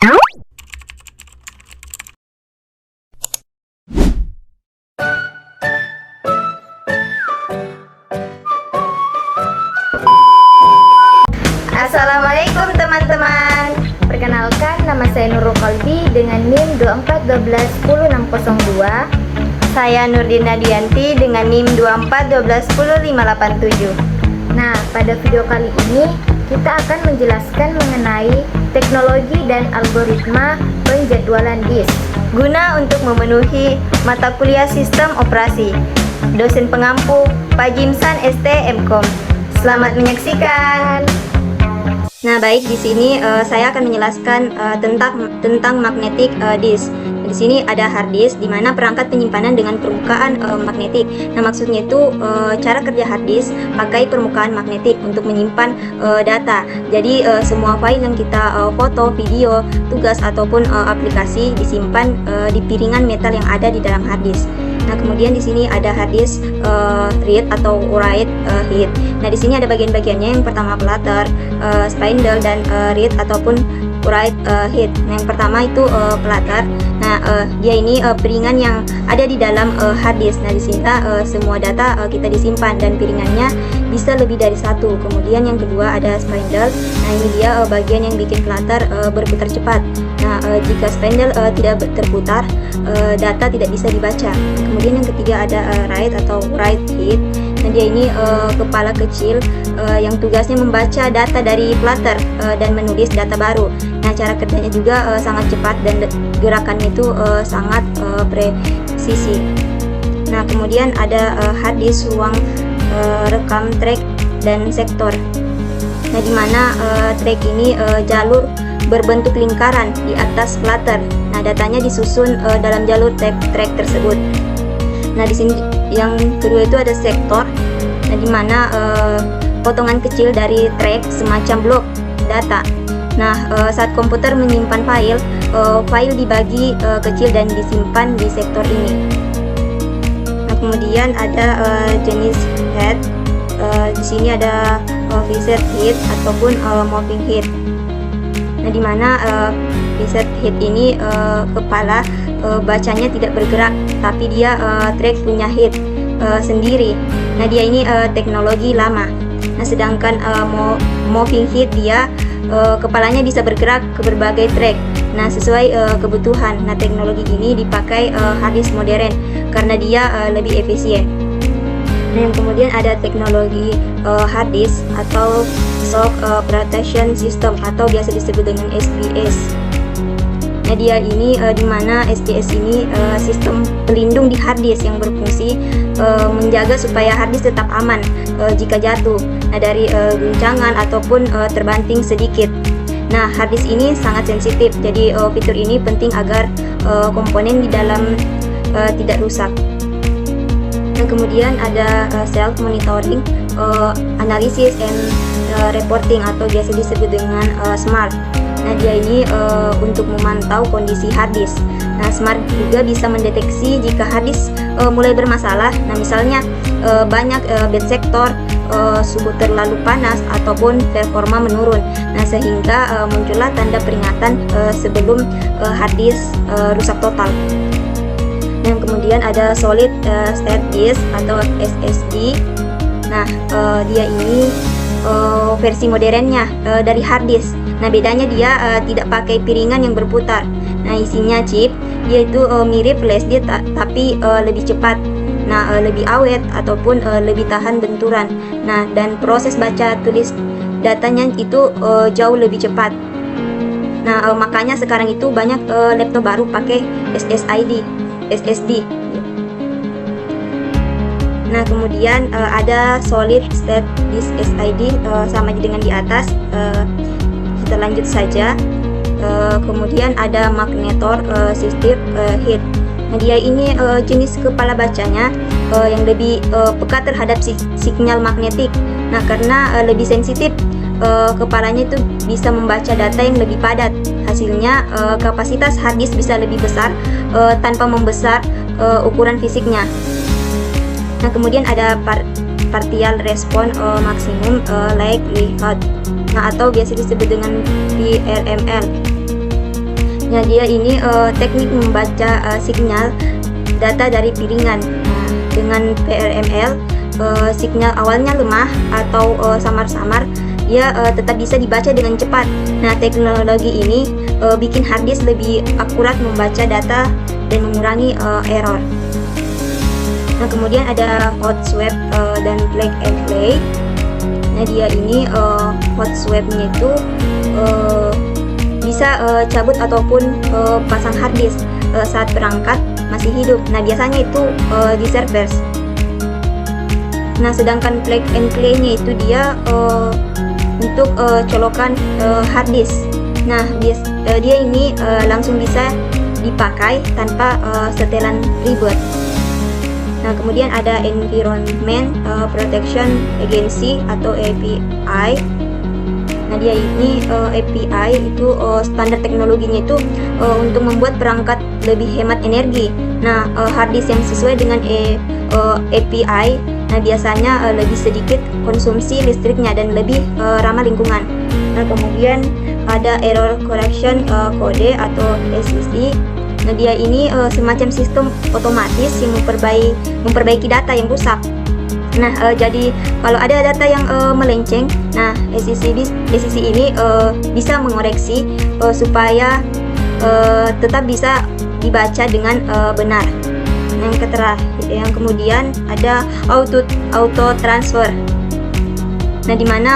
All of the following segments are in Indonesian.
Assalamualaikum teman-teman. Perkenalkan, nama saya Nurul Qalbi dengan NIM 2412100602. Saya Nurdin Nadianti dengan NIM 2412100587. Nah, pada video kali ini kita akan menjelaskan mengenai teknologi dan algoritma penjadwalan disk guna untuk memenuhi mata kuliah sistem operasi. Dosen pengampu Pak Jimsan ST MKom. Selamat menyaksikan. Nah, baik, di sini saya akan menjelaskan tentang magnetic disk. Di sini ada hard disk, di mana perangkat penyimpanan dengan permukaan magnetik. Nah, maksudnya itu cara kerja hard disk pakai permukaan magnetik untuk menyimpan data. Jadi semua file yang kita foto, video, tugas ataupun aplikasi disimpan di piringan metal yang ada di dalam hard disk. Nah, kemudian di sini ada hard disk read atau write head. Nah, di sini ada bagian-bagiannya. Yang pertama platter, spindle, dan read ataupun write head. Nah, yang pertama itu platter. Nah, dia ini piringan yang ada di dalam hard disk. Nah, di sini semua data kita disimpan dan piringannya bisa lebih dari satu. Kemudian yang kedua ada spindle. Nah, ini dia bagian yang bikin platter berputar cepat. Nah, jika spindle tidak terputar, data tidak bisa dibaca. Kemudian yang ketiga ada write atau write head. Nah, dia ini kepala kecil yang tugasnya membaca data dari platter dan menulis data baru. Nah, cara kerjanya juga sangat cepat dan gerakannya itu sangat presisi. Nah, kemudian ada hard disk ruang rekam track dan sektor. Nah, di mana track ini jalur berbentuk lingkaran di atas platter. Nah, datanya disusun dalam jalur track tersebut. Nah, di sini yang kedua itu ada sektor. Nah, di mana potongan kecil dari track semacam blok data. Nah, saat komputer menyimpan file dibagi kecil dan disimpan di sektor ini. Nah, kemudian ada jenis head. Di sini ada visit head ataupun moving head. Nah, di mana visit head ini kepala bacanya tidak bergerak, tapi dia track punya head sendiri. Nah, dia ini teknologi lama. Nah, sedangkan moving head dia kepalanya bisa bergerak ke berbagai track. Nah, sesuai kebutuhan. Nah, teknologi ini dipakai hard disk modern karena dia lebih efisien. Nah, yang kemudian ada teknologi hard disk atau shock protection system atau biasa disebut dengan SPS. Nah, dia ini di mana SPS ini sistem pelindung di hard disk yang berfungsi menjaga supaya hard disk tetap aman jika jatuh, nah, dari guncangan ataupun terbanting sedikit. Nah, hard disk ini sangat sensitif, jadi fitur ini penting agar komponen di dalam tidak rusak. Nah, kemudian ada self monitoring, analysis and reporting atau biasa disebut dengan SMART. Nah, dia ini untuk memantau kondisi hard disk. Nah, SMART juga bisa mendeteksi jika hard disk mulai bermasalah. Nah, misalnya banyak bad sector, suhu terlalu panas ataupun performa menurun. Nah, sehingga muncullah tanda peringatan sebelum hard disk rusak total. Yang kemudian ada solid state disk atau SSD. Nah, dia ini versi modernnya dari hard disk. Nah, bedanya dia tidak pakai piringan yang berputar. Nah, isinya chip, yaitu mirip flash disk tapi lebih cepat. Nah, lebih awet ataupun lebih tahan benturan. Nah, dan proses baca tulis datanya itu jauh lebih cepat. Nah, makanya sekarang itu banyak laptop baru pakai SSD. Nah, kemudian ada solid state disk SSD sama dengan di atas. Kita lanjut saja. Kemudian ada magnetor system head. Nah, dia ini jenis kepala bacanya yang lebih peka terhadap sinyal magnetik. Nah, karena lebih sensitif, kepalanya itu bisa membaca data yang lebih padat. Hasilnya kapasitas hard disk bisa lebih besar tanpa membesar ukuran fisiknya. Nah, kemudian ada partial response maximum likelihood. Nah, atau biasa disebut dengan PRML. Ya, dia ini teknik membaca sinyal data dari piringan. Nah, dengan PRML, sinyal awalnya lemah atau samar-samar, dia tetap bisa dibaca dengan cepat. Nah, teknologi ini bikin hard disk lebih akurat membaca data dan mengurangi error. Nah, kemudian ada hot swap dan plug and play. Nah, dia ini hot swapnya itu bisa cabut ataupun pasang hard disk saat perangkat masih hidup. Nah, biasanya itu di servers. Nah, sedangkan plug and play-nya itu dia untuk colokan hard disk. Nah, dia ini langsung bisa dipakai tanpa setelan ribet. Nah, kemudian ada Environment Protection Agency atau API. Nah, dia ini API itu standar teknologinya itu untuk membuat perangkat lebih hemat energi. Nah, hard disk yang sesuai dengan API, nah biasanya lebih sedikit konsumsi listriknya dan lebih ramah lingkungan. Nah, kemudian ada Error Correction Code atau SCC. Nah, dia ini semacam sistem otomatis yang memperbaiki data yang rusak. Nah, jadi kalau ada data yang melenceng, nah SCC ini bisa mengoreksi supaya tetap bisa dibaca dengan benar. Yang kemudian ada auto transfer. Nah, dimana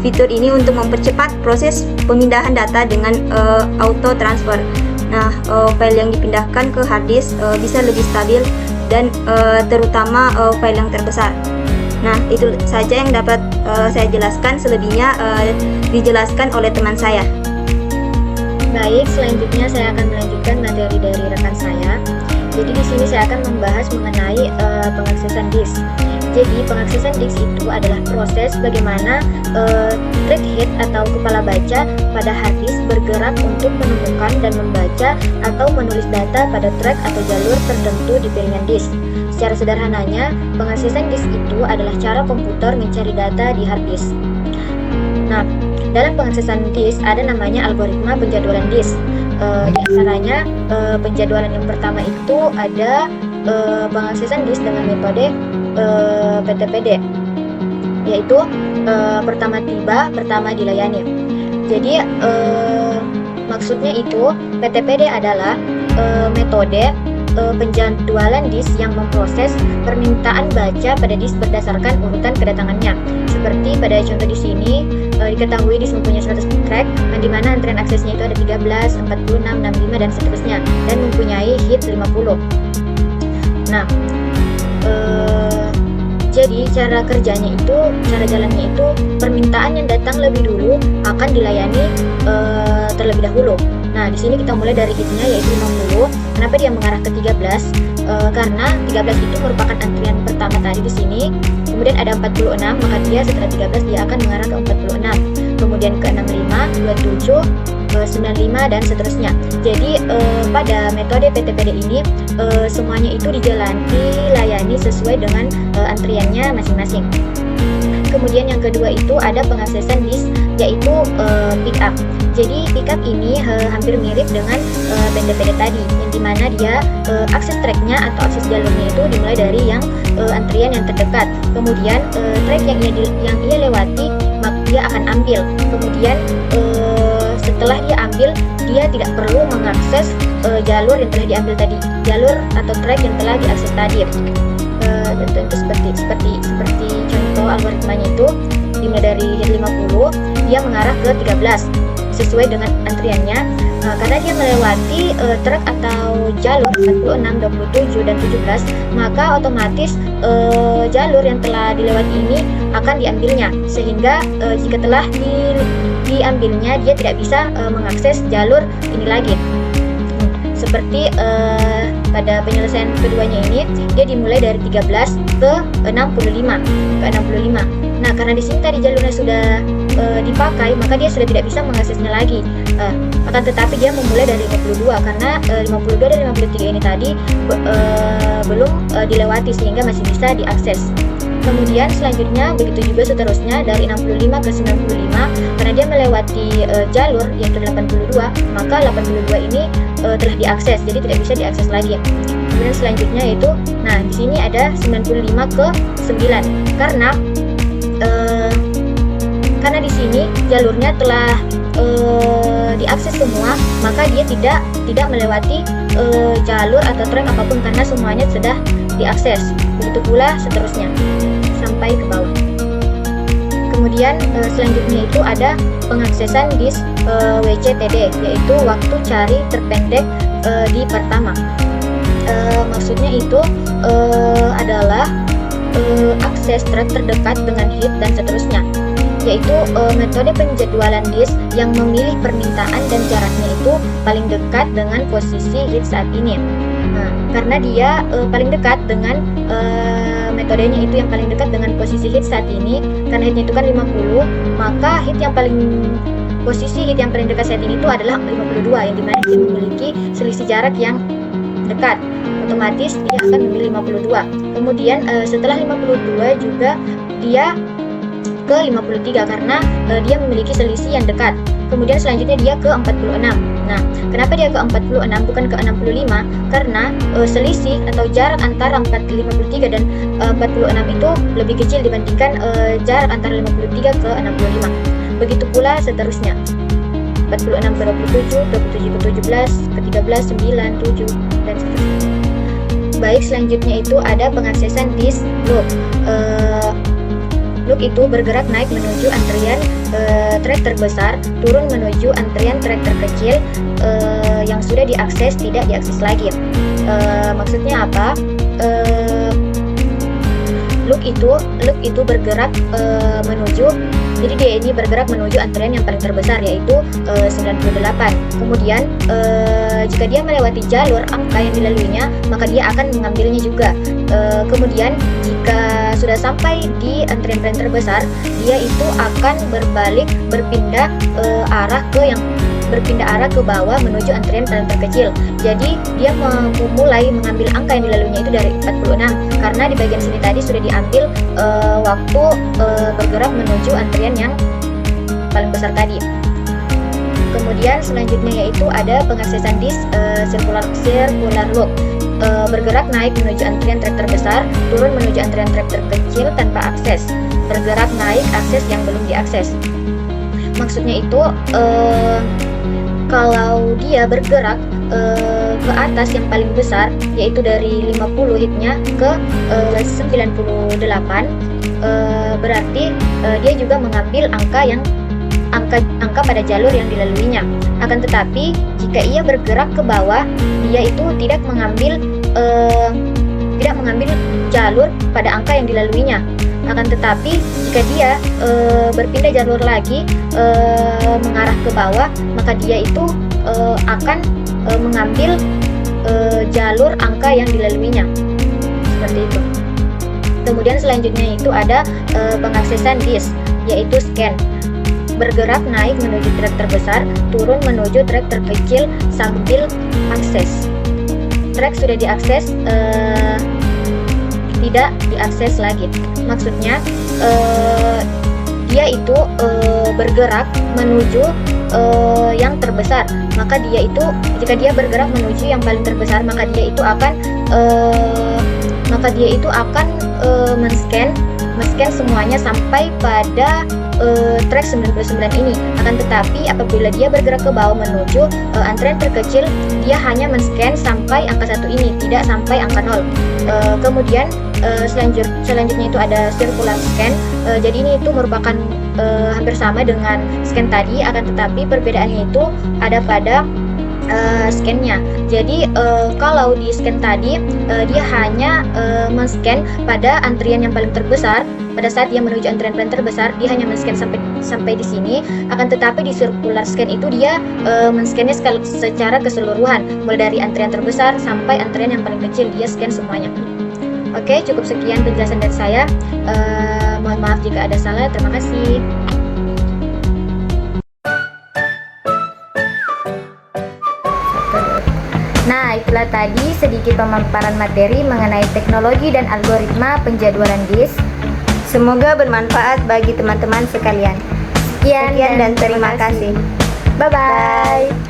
fitur ini untuk mempercepat proses pemindahan data dengan auto transfer. Nah, file yang dipindahkan ke hard disk bisa lebih stabil dan terutama file yang terbesar. Nah, itu saja yang dapat saya jelaskan. Selebihnya dijelaskan oleh teman saya. Baik, selanjutnya saya akan melanjutkan materi dari rekan saya. Jadi di sini saya akan membahas mengenai pengaksesan disk. Jadi pengaksesan disk itu adalah proses bagaimana track head atau kepala baca pada hard disk bergerak untuk menemukan dan membaca atau menulis data pada track atau jalur tertentu di piringan disk. Secara sederhananya, pengaksesan disk itu adalah cara komputer mencari data di hard disk. Nah, dalam pengaksesan disk ada namanya algoritma penjadwalan disk. Di antaranya penjadwalan yang pertama itu ada pengaksesan disk dengan metode PTPD, yaitu pertama tiba, pertama dilayani. Jadi maksudnya itu PTPD adalah metode penjadwalan disk yang memproses permintaan baca pada disk berdasarkan urutan kedatangannya. Seperti pada contoh di sini diketahui disk mempunyai 100 track, di mana antrian aksesnya itu ada 13, 46, 65 dan seterusnya, dan mempunyai hit 50. Nah, jadi cara kerjanya itu, cara jalannya itu, permintaan yang datang lebih dulu akan dilayani terlebih dahulu. Nah, di sini kita mulai dari hitnya yaitu 50. Kenapa dia mengarah ke 13? Karena 13 itu merupakan antrian pertama tadi di sini. Kemudian ada 46, maka dia setelah 13 dia akan mengarah ke 46. Kemudian ke 65, 27, 95 dan seterusnya. Jadi pada metode PTPD ini semuanya itu dilayani sesuai dengan antriannya masing-masing. Kemudian yang kedua itu ada pengaksesan disk yaitu pickup. Jadi pickup ini hampir mirip dengan PTPD tadi, yang dimana dia akses tracknya atau akses jalurnya itu dimulai dari yang antrian yang terdekat. Kemudian track yang ia lewati dia akan ambil. Kemudian setelah dia ambil, dia tidak perlu mengakses jalur yang telah diambil tadi, jalur atau track yang telah diakses tadi. Tentu seperti contoh algoritmanya itu dimulai dari hit 50, dia mengarah ke 13 sesuai dengan antriannya. Karena dia melewati track atau jalur 46, 27 dan 17, maka otomatis jalur yang telah dilewati ini akan diambilnya, sehingga jika telah diambilnya dia tidak bisa mengakses jalur ini lagi. Seperti pada penyelesaian keduanya ini, dia dimulai dari 13 ke 65. Nah, karena di sini tadi jalurnya sudah dipakai, maka dia sudah tidak bisa mengaksesnya lagi. Akan tetapi dia memulai dari 52 karena 52 dan 53 ini tadi belum dilewati, sehingga masih bisa diakses. Kemudian selanjutnya begitu juga seterusnya dari 65 ke 95 karena dia melewati jalur yaitu 82, maka 82 ini telah diakses, jadi tidak bisa diakses lagi. Kemudian selanjutnya yaitu, nah di sini ada 95 ke 9 karena di sini jalurnya telah diakses semua, maka dia tidak melewati jalur atau trek apapun karena semuanya sudah diakses. Begitu pula seterusnya sampai ke bawah. Kemudian selanjutnya itu ada pengaksesan disk WCTD, yaitu waktu cari terpendek di pertama. Maksudnya itu adalah akses trek terdekat dengan hit dan seterusnya, yaitu metode penjadwalan disk yang memilih permintaan dan jaraknya itu paling dekat dengan posisi hit saat ini. Nah, karena dia paling dekat dengan metodenya itu yang paling dekat dengan posisi hit saat ini, karena hitnya itu kan 50, maka posisi hit yang paling dekat saat ini itu adalah 52, yang dimana dia memiliki selisih jarak yang dekat, otomatis dia akan memilih 52. Kemudian setelah 52 juga dia ke 53 karena dia memiliki selisih yang dekat. Kemudian selanjutnya dia ke 46. Nah, kenapa dia ke 46 bukan ke 65? Karena selisih atau jarak antara 53 dan 46 itu lebih kecil dibandingkan jarak antara 53 ke 65. Begitu pula seterusnya. 46 ke 27, 27 ke 17, ke 13, 9, 7, dan seterusnya. Baik, selanjutnya itu ada pengaksesan disk loop. Loop itu bergerak naik menuju antrian trek terbesar, turun menuju antrian trek terkecil yang sudah diakses tidak diakses lagi. Maksudnya apa? Loop itu bergerak menuju, jadi dia ini bergerak menuju antrian yang paling terbesar yaitu 98. Kemudian jika dia melewati jalur angka yang dilaluinya, maka dia akan mengambilnya juga. Kemudian jika sudah sampai di antrian paling terbesar, dia itu akan berpindah arah ke bawah menuju antrian paling terkecil. Jadi dia memulai mengambil angka yang dilaluinya itu dari 46 karena di bagian sini tadi sudah diambil waktu bergerak menuju antrian yang paling besar tadi. Kemudian selanjutnya yaitu ada pengaksesan disk circular loop. Bergerak naik menuju antrian trek terbesar, turun menuju antrian trek terkecil tanpa akses. Bergerak naik akses yang belum diakses. Maksudnya itu kalau dia bergerak ke atas yang paling besar, yaitu dari 50 hitnya ke 98, berarti dia juga mengambil angka pada jalur yang dilaluinya. Akan tetapi jika ia bergerak ke bawah, dia itu tidak mengambil jalur pada angka yang dilaluinya. Akan tetapi jika dia berpindah jalur lagi mengarah ke bawah, maka dia itu akan mengambil jalur angka yang dilaluinya. Seperti itu. Kemudian selanjutnya itu ada pengaksesan disk, yaitu scan. Bergerak naik menuju trek terbesar, turun menuju trek terkecil sambil akses. Trek sudah diakses, tidak diakses lagi. Maksudnya dia itu bergerak menuju yang terbesar, maka dia itu jika dia bergerak menuju yang paling terbesar, maka dia itu akan men-scan semuanya sampai pada trek 99 ini. Akan tetapi apabila dia bergerak ke bawah menuju antrian terkecil, dia hanya men-scan sampai angka 1 ini, tidak sampai angka 0. Kemudian selanjutnya itu ada circular scan. Jadi ini itu merupakan hampir sama dengan scan tadi, akan tetapi perbedaannya itu ada pada scan-nya. Jadi kalau di scan tadi dia hanya men-scan pada antrian yang paling terbesar. Pada saat dia menuju antrian paling terbesar, dia hanya men-scan sampai di sini. Akan tetapi di circular scan itu dia men-scannya secara keseluruhan, mulai dari antrian terbesar sampai antrian yang paling kecil, dia scan semuanya. Oke, cukup sekian penjelasan dari saya. Mohon maaf jika ada salah. Terima kasih. Nah, itulah tadi sedikit pemaparan materi mengenai teknologi dan algoritma penjadwalan disk. Semoga bermanfaat bagi teman-teman sekalian. Sekian dan terima kasih. Bye-bye.